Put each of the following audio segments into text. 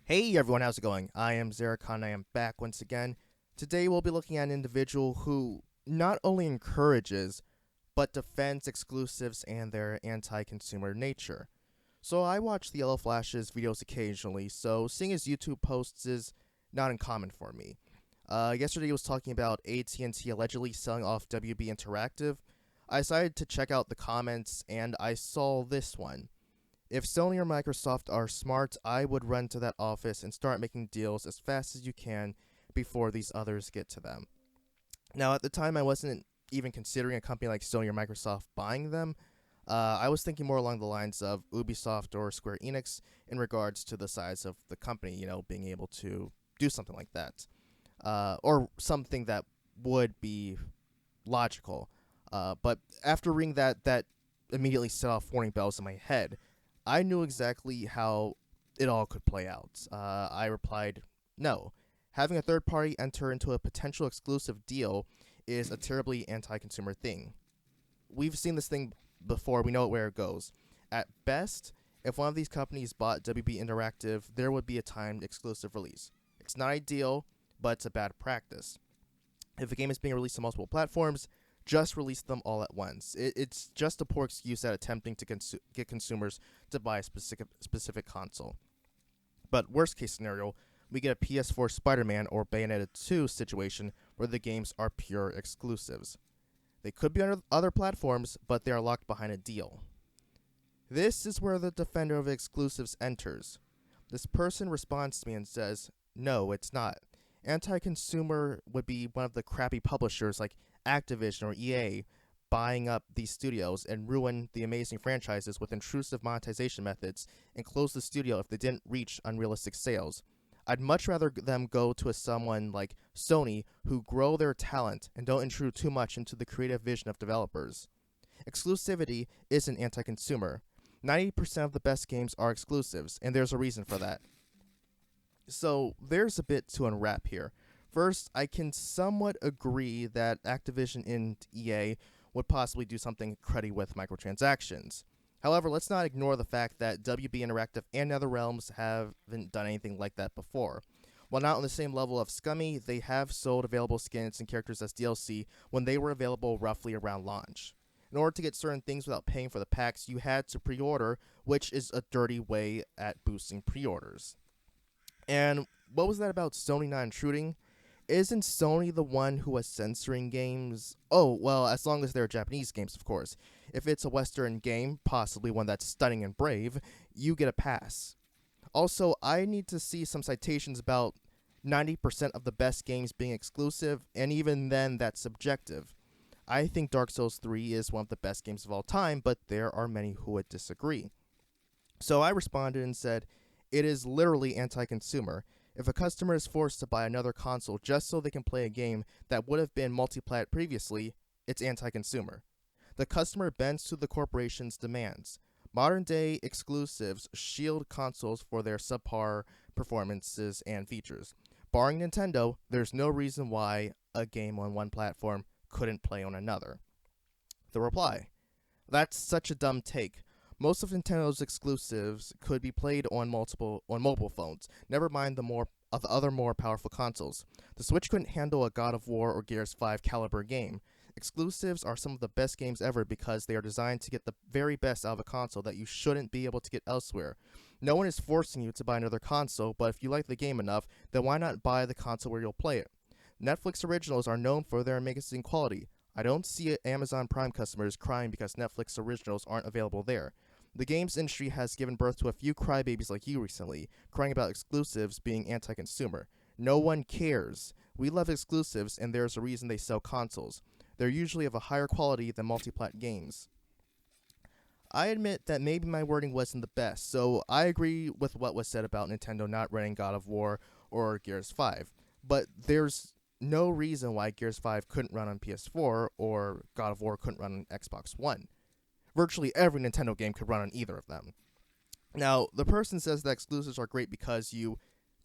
Hey everyone, how's it going? I am Xeracon, I am back once again. Today we'll be looking at an individual who not only encourages, but defends exclusives and their anti-consumer nature. So I watch the YellowFlash's videos occasionally, so seeing his YouTube posts is not uncommon for me. Yesterday he was talking about AT&T allegedly selling off WB Interactive. I decided to check out the comments and I saw this one. If Sony or Microsoft are smart, I would run to that office and start making deals as fast as you can before these others get to them. Now, at the time, I wasn't even considering a company like Sony or Microsoft buying them. I was thinking more along the lines of Ubisoft or Square Enix in regards to the size of the company, being able to do something like that. Or something that would be logical. But after reading that immediately set off warning bells in my head. I knew exactly how it all could play out. I replied, no. Having a third party enter into a potential exclusive deal is a terribly anti consumer thing. We've seen this thing before, we know where it goes. At best, if one of these companies bought WB Interactive, there would be a timed exclusive release. It's not ideal, but it's a bad practice. If a game is being released on multiple platforms, just release them all at once. It's just a poor excuse at attempting to get consumers to buy a specific console. But worst case scenario, we get a PS4 Spider-Man or Bayonetta 2 situation where the games are pure exclusives. They could be on other platforms, but they are locked behind a deal. This is where the defender of exclusives enters. This person responds to me and says, no, it's not. Anti-consumer would be one of the crappy publishers like Activision or EA buying up these studios and ruin the amazing franchises with intrusive monetization methods and close the studio if they didn't reach unrealistic sales. I'd much rather them go to someone like Sony who grow their talent and don't intrude too much into the creative vision of developers. Exclusivity isn't anti-consumer. 90% of the best games are exclusives, and there's a reason for that. So there's a bit to unwrap here. First, I can somewhat agree that Activision and EA would possibly do something cruddy with microtransactions. However, let's not ignore the fact that WB Interactive and NetherRealms haven't done anything like that before. While not on the same level of scummy, they have sold available skins and characters as DLC when they were available roughly around launch. In order to get certain things without paying for the packs, you had to pre-order, which is a dirty way at boosting pre-orders. And what was that about Sony not intruding? Isn't Sony the one who was censoring games? Oh, well, as long as they're Japanese games, of course. If it's a Western game, possibly one that's stunning and brave, you get a pass. Also, I need to see some citations about 90% of the best games being exclusive, and even then, that's subjective. I think Dark Souls 3 is one of the best games of all time, but there are many who would disagree. So I responded and said, it is literally anti-consumer. If a customer is forced to buy another console just so they can play a game that would have been multi-plat previously, it's anti-consumer. The customer bends to the corporation's demands. Modern-day exclusives shield consoles for their subpar performances and features. Barring Nintendo, there's no reason why a game on one platform couldn't play on another. The reply: that's such a dumb take. Most of Nintendo's exclusives could be played on mobile phones. Never mind the other more powerful consoles. The Switch couldn't handle a God of War or Gears 5 caliber game. Exclusives are some of the best games ever because they are designed to get the very best out of a console that you shouldn't be able to get elsewhere. No one is forcing you to buy another console, but if you like the game enough, then why not buy the console where you'll play it? Netflix originals are known for their amazing quality. I don't see Amazon Prime customers crying because Netflix originals aren't available there. The games industry has given birth to a few crybabies like you recently, crying about exclusives being anti-consumer. No one cares. We love exclusives, and there's a reason they sell consoles. They're usually of a higher quality than multi-plat games. I admit that maybe my wording wasn't the best, so I agree with what was said about Nintendo not running God of War or Gears 5. But there's no reason why Gears 5 couldn't run on PS4 or God of War couldn't run on Xbox One. Virtually every Nintendo game could run on either of them. Now, the person says that exclusives are great because you,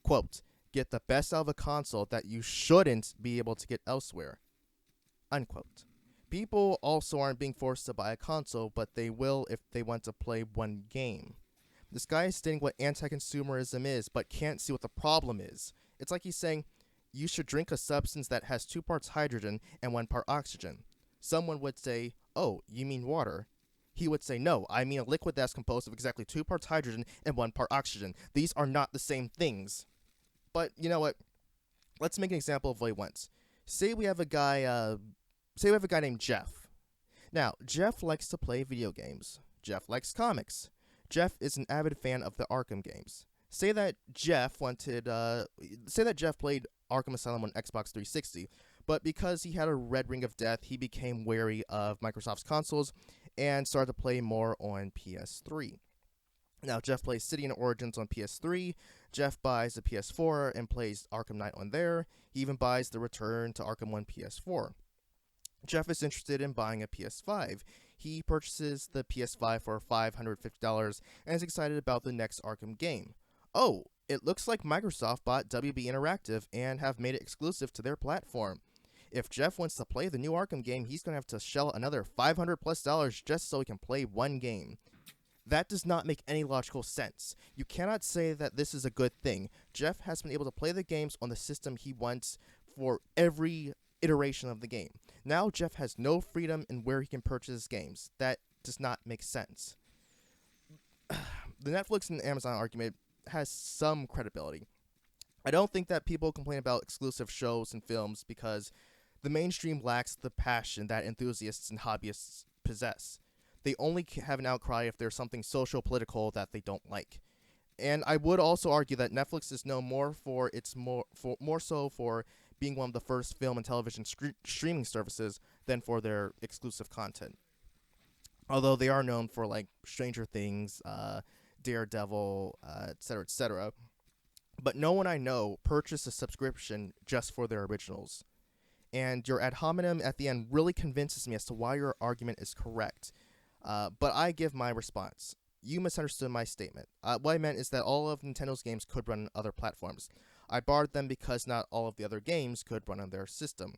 quote, get the best out of a console that you shouldn't be able to get elsewhere, unquote. People also aren't being forced to buy a console, but they will if they want to play one game. This guy is stating what anti-consumerism is, but can't see what the problem is. It's like he's saying, you should drink a substance that has 2 parts hydrogen and 1 part oxygen. Someone would say, oh, you mean water? He would say, no, I mean a liquid that's composed of exactly 2 parts hydrogen and 1 part oxygen. These are not the same things. But you know what? Let's make an example of what he wants. Say we have a guy named Jeff. Now, Jeff likes to play video games. Jeff likes comics. Jeff is an avid fan of the Arkham games. Say that Jeff played Arkham Asylum on Xbox 360, but because he had a red ring of death, he became wary of Microsoft's consoles and started to play more on PS3. Now, Jeff plays City and Origins on PS3. Jeff buys a PS4 and plays Arkham Knight on there. He even buys the Return to Arkham 1 PS4. Jeff is interested in buying a PS5. He purchases the PS5 for $550 and is excited about the next Arkham game. Oh, it looks like Microsoft bought WB Interactive and have made it exclusive to their platform. If Jeff wants to play the new Arkham game, he's going to have to shell another $500+ just so he can play one game. That does not make any logical sense. You cannot say that this is a good thing. Jeff has been able to play the games on the system he wants for every iteration of the game. Now Jeff has no freedom in where he can purchase games. That does not make sense. The Netflix and Amazon argument has some credibility. I don't think that people complain about exclusive shows and films because the mainstream lacks the passion that enthusiasts and hobbyists possess. They only have an outcry if there's something social-political that they don't like. And I would also argue that Netflix is known more for being one of the first film and television streaming services than for their exclusive content. Although they are known for like Stranger Things, Daredevil, etc., etc. But no one I know purchased a subscription just for their originals. And your ad hominem at the end really convinces me as to why your argument is correct. But I give my response. You misunderstood my statement. What I meant is that all of Nintendo's games could run on other platforms. I barred them because not all of the other games could run on their system.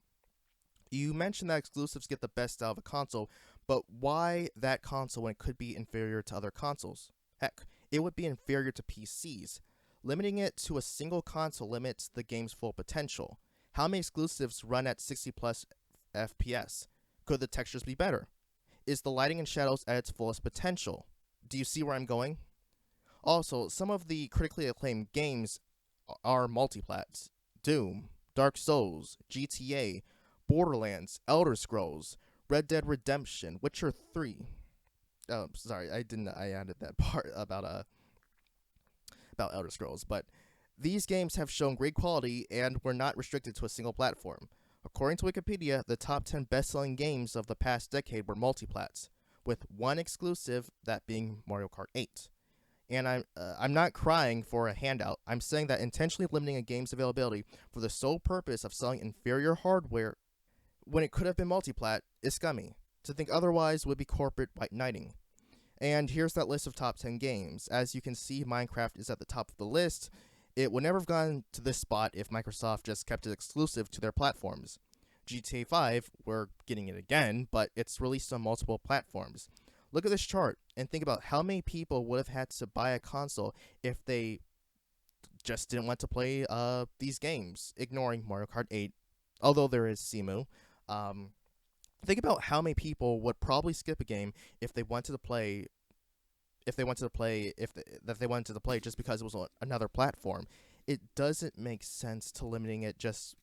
You mentioned that exclusives get the best out of a console, but why that console when it could be inferior to other consoles? Heck, it would be inferior to PCs. Limiting it to a single console limits the game's full potential. How many exclusives run at 60+ FPS? Could the textures be better? Is the lighting and shadows at its fullest potential? Do you see where I'm going? Also, some of the critically acclaimed games are multiplats. Doom, Dark Souls, GTA, Borderlands, Elder Scrolls, Red Dead Redemption, Witcher 3. Oh, sorry, I added that part about Elder Scrolls, but these games have shown great quality and were not restricted to a single platform. According to Wikipedia, the top 10 best-selling games of the past decade were multiplats, with one exclusive, that being Mario Kart 8. And I'm not crying for a handout. I'm saying that intentionally limiting a game's availability for the sole purpose of selling inferior hardware when it could have been multiplat is scummy. To think otherwise would be corporate white knighting. And here's that list of top 10 games. As you can see, Minecraft is at the top of the list. It would never have gone to this spot if Microsoft just kept it exclusive to their platforms. GTA 5, we're getting it again, but it's released on multiple platforms. Look at this chart and think about how many people would have had to buy a console if they just didn't want to play these games, ignoring Mario Kart 8, although there is Simu. Think about how many people would probably skip a game if they wanted to play just because it was on another platform. It doesn't make sense to limiting it just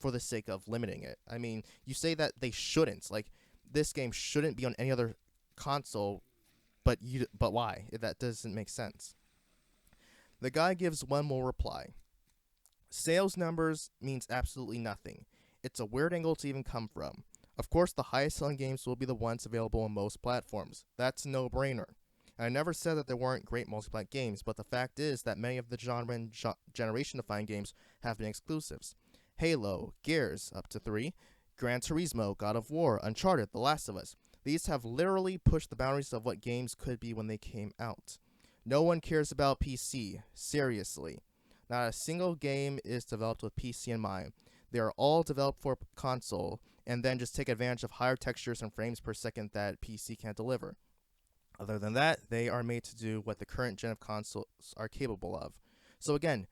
for the sake of limiting it. I mean, you say that they shouldn't. Like, this game shouldn't be on any other console, but why? That doesn't make sense. The guy gives one more reply. Sales numbers means absolutely nothing. It's a weird angle to even come from. Of course, the highest selling games will be the ones available on most platforms. That's a no-brainer. I never said that there weren't great multi-plat games, but the fact is that many of the genre and generation-defining games have been exclusives. Halo, Gears, up to 3, Gran Turismo, God of War, Uncharted, The Last of Us. These have literally pushed the boundaries of what games could be when they came out. No one cares about PC, seriously. Not a single game is developed with PC in mind. They are all developed for console, and then just take advantage of higher textures and frames per second that PC can't deliver. Other than that, they are made to do what the current gen of consoles are capable of. So again,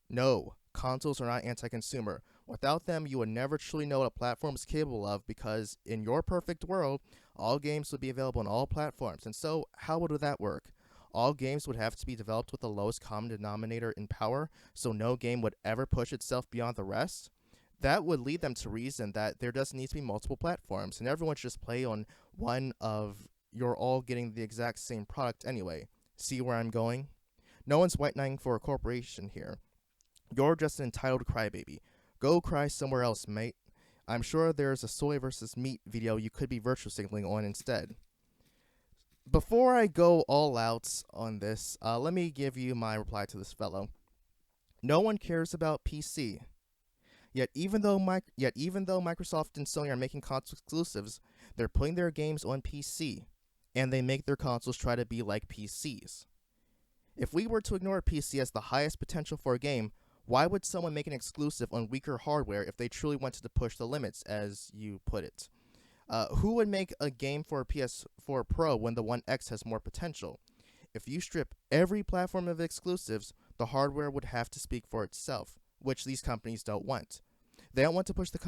no, consoles are not anti-consumer. Without them, you would never truly know what a platform is capable of, because in your perfect world, all games would be available on all platforms. And so, how would that work? All games would have to be developed with the lowest common denominator in power, so no game would ever push itself beyond the rest. That would lead them to reason that there doesn't need to be multiple platforms, and everyone should just play on one of you're all getting the exact same product anyway. See where I'm going? No one's white knighting for a corporation here. You're just an entitled crybaby. Go cry somewhere else, mate. I'm sure there's a soy versus meat video you could be virtue signaling on instead. Before I go all out on this, let me give you my reply to this fellow. No one cares about PC. Yet even though Microsoft and Sony are making console exclusives, they're putting their games on PC, and they make their consoles try to be like PCs. If we were to ignore PC as the highest potential for a game, why would someone make an exclusive on weaker hardware if they truly wanted to push the limits, as you put it? Who would make a game for a PS4 Pro when the One X has more potential? If you strip every platform of exclusives, the hardware would have to speak for itself, which these companies don't want. They don't want to push the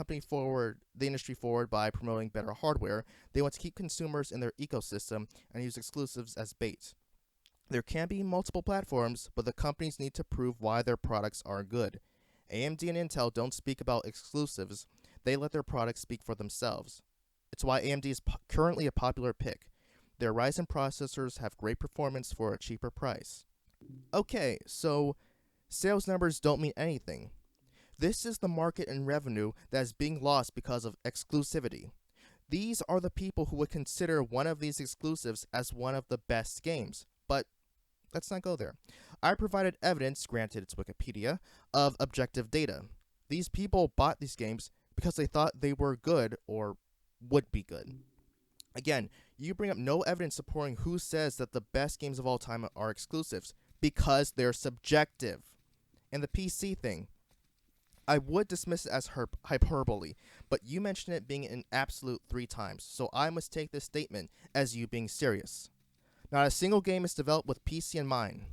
industry forward by promoting better hardware. They want to keep consumers in their ecosystem and use exclusives as bait. There can be multiple platforms, but the companies need to prove why their products are good. AMD and Intel don't speak about exclusives. They let their products speak for themselves. It's why AMD is currently a popular pick. Their Ryzen processors have great performance for a cheaper price. Okay, so sales numbers don't mean anything. This is the market and revenue that is being lost because of exclusivity. These are the people who would consider one of these exclusives as one of the best games. But let's not go there. I provided evidence, granted it's Wikipedia, of objective data. These people bought these games because they thought they were good or would be good. Again, you bring up no evidence supporting who says that the best games of all time are exclusives, because they're subjective. And the PC thing, I would dismiss it as hyperbole, but you mentioned it being an absolute 3 times, so I must take this statement as you being serious. Not a single game is developed with PC in mind.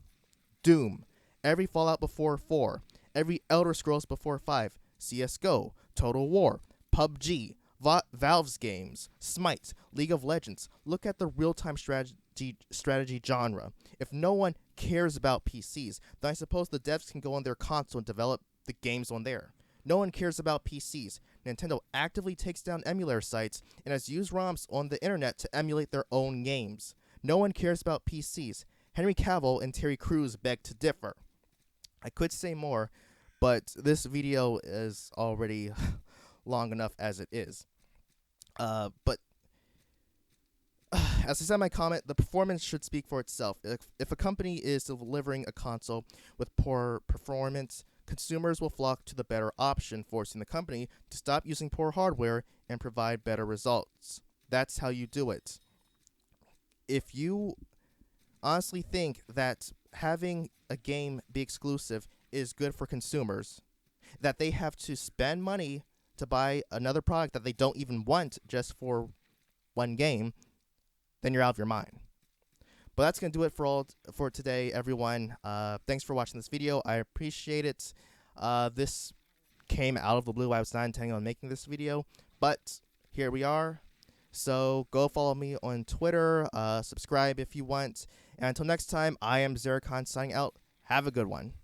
Doom, every Fallout before 4, every Elder Scrolls before 5, CSGO, Total War, PUBG, Valve's games, Smite, League of Legends. Look at the real-time strategy genre. If no one cares about PCs, then I suppose the devs can go on their console and develop the games on there. No one cares about PCs. Nintendo actively takes down emulator sites and has used ROMs on the internet to emulate their own games. No one cares about PCs. Henry Cavill and Terry Crews beg to differ. I could say more, but this video is already long enough as it is. But as I said in my comment, the performance should speak for itself. If a company is delivering a console with poor performance, consumers will flock to the better option, forcing the company to stop using poor hardware and provide better results. That's how you do it. If you honestly think that having a game be exclusive is good for consumers, that they have to spend money to buy another product that they don't even want just for one game, then you're out of your mind. But that's going to do it for today, everyone. Thanks for watching this video. I appreciate it. This came out of the blue. I was not intending on making this video, but here we are. So go follow me on Twitter, subscribe if you want. And until next time, I am Xeracon signing out. Have a good one.